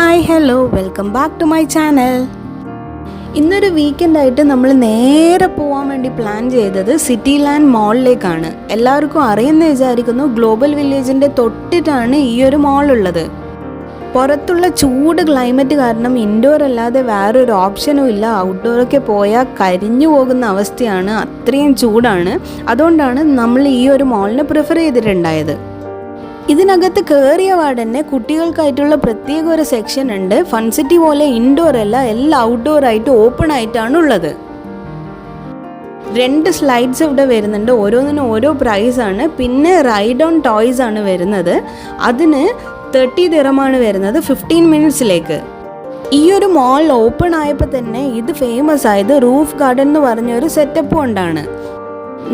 Hi hello welcome back to my channel. ഇന്നൊരു വീക്കെൻഡായിട്ട് നമ്മൾ നേരെ പോകാൻ വേണ്ടി പ്ലാൻ ചെയ്തത് സിറ്റി ലാൻഡ് മാളിലേക്കാണ്. എല്ലാവർക്കും അറിയുന്ന വിചാരിക്കുന്നു, ഗ്ലോബൽ വില്ലേജിൻ്റെ തൊട്ടിട്ടാണ് ഈ ഒരു മാളുള്ളത്. പുറത്തുള്ള ചൂട് ക്ലൈമറ്റ് കാരണം ഇൻഡോർ അല്ലാതെ വേറൊരു ഓപ്ഷനും ഇല്ല. ഔട്ട്ഡോറൊക്കെ പോയാൽ കരിഞ്ഞു പോകുന്ന അവസ്ഥയാണ്, അത്രയും ചൂടാണ്. അതുകൊണ്ടാണ് നമ്മൾ ഈ ഒരു മാളിനെ പ്രിഫർ ചെയ്തിട്ടുണ്ടായത്. ഇതിനകത്ത് കയറിയ പാടന്നെ കുട്ടികൾക്കായിട്ടുള്ള പ്രത്യേക ഒരു സെക്ഷൻ ഉണ്ട്. ഫൺ സിറ്റി പോലെ ഇൻഡോർ അല്ല, എല്ലാം ഔട്ട്ഡോർ ആയിട്ട് ഓപ്പൺ ആയിട്ടാണ് ഉള്ളത്. 2 സ്ലൈഡ്സ് ഇവിടെ വരുന്നുണ്ട്, ഓരോന്നിനും ഓരോ പ്രൈസാണ്. പിന്നെ റൈഡ് ഓൺ ടോയ്സ് ആണ് വരുന്നത്. അതിന് 30 ദിറമാണ് വരുന്നത് 15 മിനിറ്റ്സിലേക്ക്. ഈ ഒരു മാൾ ഓപ്പൺ ആയപ്പോൾ തന്നെ ഇത് ഫേമസ് ആയത് റൂഫ് ഗാർഡൻ എന്ന് പറഞ്ഞൊരു സെറ്റപ്പ് കൊണ്ടാണ്.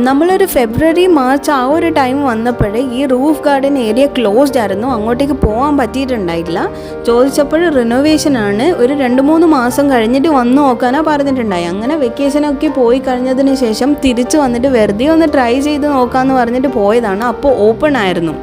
നമ്മളൊരു ഫെബ്രുവരി മാർച്ച് ആ ഒരു ടൈം വന്നപ്പോഴേ ഈ റൂഫ് ഗാർഡൻ ഏരിയ ക്ലോസ്ഡ് ആയിരുന്നു, അങ്ങോട്ടേക്ക് പോകാൻ പറ്റിയിട്ടുണ്ടായില്ല. ചോദിച്ചപ്പോൾ റിനോവേഷനാണ്, ഒരു 2-3 മാസം കഴിഞ്ഞിട്ട് വന്ന് നോക്കാനാണ് പറഞ്ഞിട്ടുണ്ടായി. അങ്ങനെ വെക്കേഷനൊക്കെ പോയി കഴിഞ്ഞതിന് ശേഷം തിരിച്ച് വന്നിട്ട് വെറുതെ ഒന്ന് ട്രൈ ചെയ്ത് നോക്കാമെന്ന് പറഞ്ഞിട്ട് പോയതാണ്. അപ്പോൾ ഓപ്പൺ ആയിരുന്നു.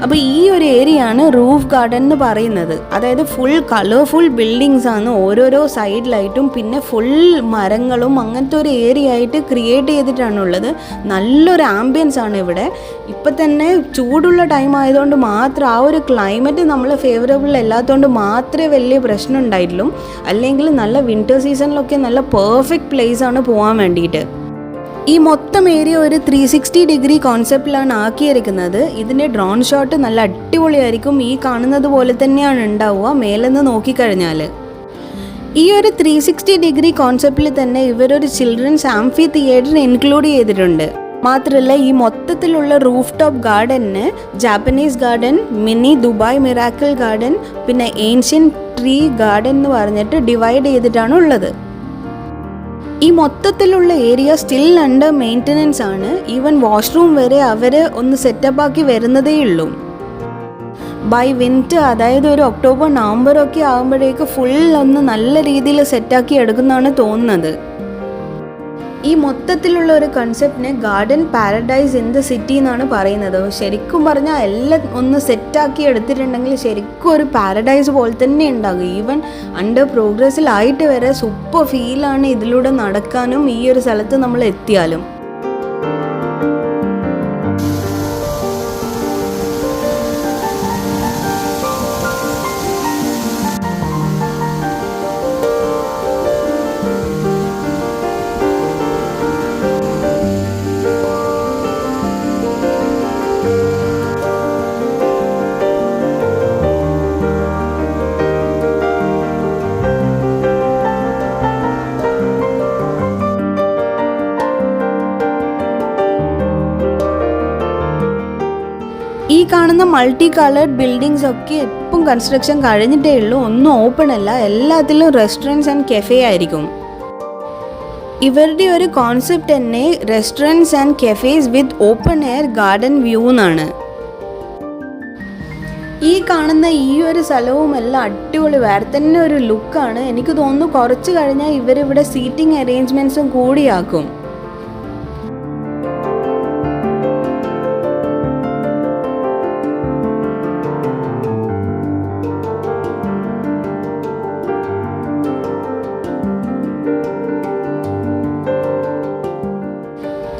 അപ്പോൾ ഈ ഒരു ഏരിയയാണ് റൂഫ് ഗാർഡൻ എന്ന് പറയുന്നത്. അതായത് ഫുൾ കളർഫുൾ ബിൽഡിങ്സ് ആണ് ഓരോരോ സൈഡിലായിട്ടും. പിന്നെ ഫുൾ മരങ്ങളും അങ്ങനത്തെ ഒരു ഏരിയ ആയിട്ട് ക്രിയേറ്റ് ചെയ്തിട്ടാണുള്ളത്. നല്ലൊരു ആംബിയൻസ് ആണ് ഇവിടെ. ഇപ്പം തന്നെ ചൂടുള്ള ടൈം ആയതുകൊണ്ട് മാത്രം ആ ഒരു ക്ലൈമറ്റ് നമ്മൾ ഫേവറബിൾ അല്ലാത്തതുകൊണ്ട് മാത്രമേ വലിയ പ്രശ്നം ഉണ്ടായിട്ടുള്ളൂ. അല്ലെങ്കിൽ നല്ല വിൻ്റർ സീസണിലൊക്കെ നല്ല പെർഫെക്റ്റ് പ്ലേസ് ആണ് പോകാൻ വേണ്ടിയിട്ട്. ഈ മൊത്തം ഏരിയ ഒരു 360 ഡിഗ്രി കോൺസെപ്റ്റിലാണ് ആക്കിയിരിക്കുന്നത്. ഇതിൻ്റെ ഡ്രോൺ ഷോട്ട് നല്ല അടിപൊളിയായിരിക്കും. ഈ കാണുന്നത് പോലെ തന്നെയാണ് ഉണ്ടാവുക മേലെന്ന് നോക്കിക്കഴിഞ്ഞാൽ. ഈ ഒരു 360 ഡിഗ്രി കോൺസെപ്റ്റിൽ തന്നെ ഇവരൊരു ചിൽഡ്രൻസ് ആംഫി തിയേറ്റർ ഇൻക്ലൂഡ് ചെയ്തിട്ടുണ്ട്. മാത്രമല്ല ഈ മൊത്തത്തിലുള്ള റൂഫ് ടോപ്പ് ഗാർഡന് Japanese garden, mini Dubai miracle garden, പിന്നെ ഏൻഷ്യൻ ട്രീ ഗാർഡൻ എന്ന് പറഞ്ഞിട്ട് ഡിവൈഡ് ചെയ്തിട്ടാണ് ഉള്ളത്. ഈ മൊത്തത്തിലുള്ള ഏരിയ സ്റ്റിൽ അണ്ടർ മെയിൻ്റനൻസ് ആണ്. ഈവൻ വാഷ്റൂം വരെ അവർ ഒന്ന് സെറ്റപ്പ് ആക്കി വരുന്നതേ ഉള്ളൂ. ബൈ വിൻറ്റർ, അതായത് ഒരു ഒക്ടോബർ നവംബർ ഒക്കെ ആകുമ്പോഴേക്ക് ഫുൾ ഒന്ന് നല്ല രീതിയിൽ സെറ്റാക്കി എടുക്കുന്നതാണ് തോന്നുന്നത്. ഈ മൊത്തത്തിലുള്ള ഒരു കൺസെപ്റ്റിനെ garden paradise in the city എന്നാണ് പറയുന്നത്. ശരിക്കും പറഞ്ഞാൽ എല്ലാം ഒന്ന് സെറ്റാക്കി എടുത്തിട്ടുണ്ടെങ്കിൽ ശരിക്കും ഒരു പാരഡൈസ് പോലെ തന്നെ ഉണ്ടാകും. ഈവൻ അണ്ടർ പ്രോഗ്രസ്സിലായിട്ട് വരെ സൂപ്പർ ഫീലാണ് ഇതിലൂടെ നടക്കാനും ഈ ഒരു സ്ഥലത്ത് നമ്മൾ എത്തിയാലും. ഈ കാണുന്ന മൾട്ടി കളേർഡ് ബിൽഡിങ്സ് ഒക്കെ ഇപ്പം കൺസ്ട്രക്ഷൻ കഴിഞ്ഞിട്ടേ ഉള്ളൂ, ഒന്നും ഓപ്പൺ അല്ല. എല്ലാത്തിലും റെസ്റ്റോറൻറ്റ്സ് ആൻഡ് കെഫേ ആയിരിക്കും. ഇവരുടെ ഒരു കോൺസെപ്റ്റ് തന്നെ restaurants and cafes with open air garden view എന്നാണ്. ഈ കാണുന്ന ഈ ഒരു സ്ഥലവും എല്ലാം അടിപൊളി വേറെ തന്നെ ഒരു ലുക്കാണ്. എനിക്ക് തോന്നുന്നു കുറച്ച് കഴിഞ്ഞാൽ ഇവരിവിടെ സീറ്റിംഗ് അറേഞ്ച്മെൻറ്റ്സും കൂടിയാക്കും.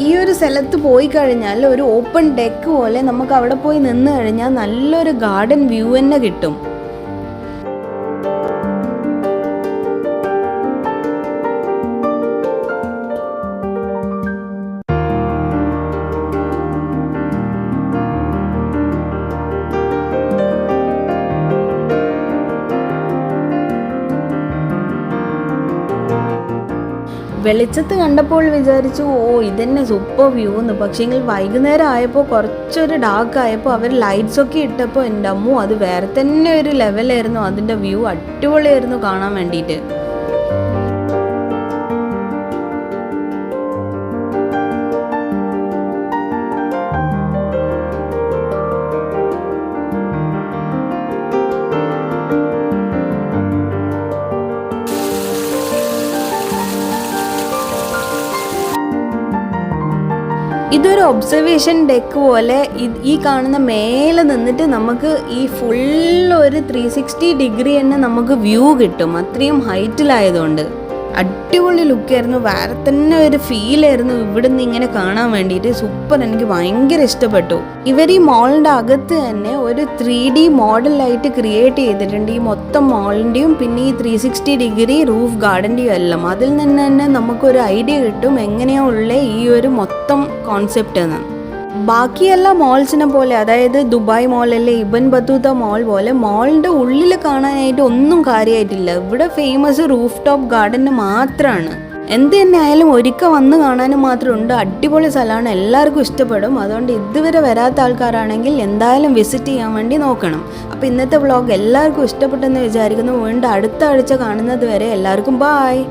ഈ ഒരു സ്ഥലത്ത് പോയി കഴിഞ്ഞാൽ ഒരു ഓപ്പൺ ഡെക്ക് പോലെ നമുക്ക് അവിടെ പോയി നിന്ന് കഴിഞ്ഞാൽ നല്ലൊരു ഗാർഡൻ വ്യൂ തന്നെ കിട്ടും. വെളിച്ചത്ത് കണ്ടപ്പോൾ വിചാരിച്ചു ഇതന്നെ സൂപ്പർ വ്യൂ എന്ന്. പക്ഷേങ്കിൽ വൈകുന്നേരം ആയപ്പോൾ കുറച്ചൊരു ഡാർക്ക് ആയപ്പോൾ അവർ ലൈറ്റ്സൊക്കെ ഇട്ടപ്പോൾ എൻ്റെ അമ്മോ, അത് വേറെ തന്നെ ഒരു ലെവലായിരുന്നു. അതിൻ്റെ വ്യൂ അടിപൊളിയായിരുന്നു കാണാൻ വേണ്ടിയിട്ട്. ഇതൊരു ഒബ്സർവേഷൻ ഡെക്ക് പോലെ ഈ കാണുന്ന മേലെ നിന്നിട്ട് നമുക്ക് ഈ ഫുൾ ഒരു 360 ഡിഗ്രി തന്നെ നമുക്ക് വ്യൂ കിട്ടും, അത്രയും ഹൈറ്റിലായതുകൊണ്ട്. അടിപൊളി ലുക്കായിരുന്നു, വേറെ തന്നെ ഒരു ഫീലായിരുന്നു ഇവിടുന്ന് ഇങ്ങനെ കാണാൻ വേണ്ടിയിട്ട്. സൂപ്പർ, എനിക്ക് ഭയങ്കര ഇഷ്ടപ്പെട്ടു. ഇവർ ഈ മോളിൻ്റെ അകത്ത് തന്നെ ഒരു 3D മോഡലായിട്ട് ക്രിയേറ്റ് ചെയ്തിട്ടുണ്ട്, ഈ മൊത്തം മോളിൻ്റെയും പിന്നെ ഈ 360 ഡിഗ്രി റൂഫ് ഗാർഡൻ്റെയും എല്ലാം. അതിൽ നിന്ന് തന്നെ നമുക്കൊരു ഐഡിയ കിട്ടും എങ്ങനെയാ ഉള്ള ഈ ഒരു മൊത്തം കോൺസെപ്റ്റ് എന്ന്. ബാക്കിയെല്ലാ മോൾസിനെ പോലെ, അതായത് ദുബായ് മോൾ അല്ലെ ഇബൻ ബത്തൂത്ത മോൾ പോലെ മോളിൻ്റെ ഉള്ളിൽ കാണാനായിട്ട് ഒന്നും കാര്യമായിട്ടില്ല. ഇവിടെ ഫേമസ് റൂഫ് ടോപ്പ് ഗാർഡന് മാത്രമാണ്. എന്ത് തന്നെ ആയാലും ഒരിക്കൽ വന്ന് കാണാനും മാത്രമുണ്ട്. അടിപൊളി സ്ഥലമാണ്, എല്ലാവർക്കും ഇഷ്ടപ്പെടും. അതുകൊണ്ട് ഇതുവരെ വരാത്ത ആൾക്കാരാണെങ്കിൽ എന്തായാലും വിസിറ്റ് ചെയ്യാൻ വേണ്ടി നോക്കണം. അപ്പോൾ ഇന്നത്തെ വ്ളോഗ് എല്ലാവർക്കും ഇഷ്ടപ്പെട്ടെന്ന് വിചാരിക്കുന്നു. വീണ്ടും അടുത്ത ആഴ്ച കാണുന്നത് വരെ എല്ലാവർക്കും ബായ്.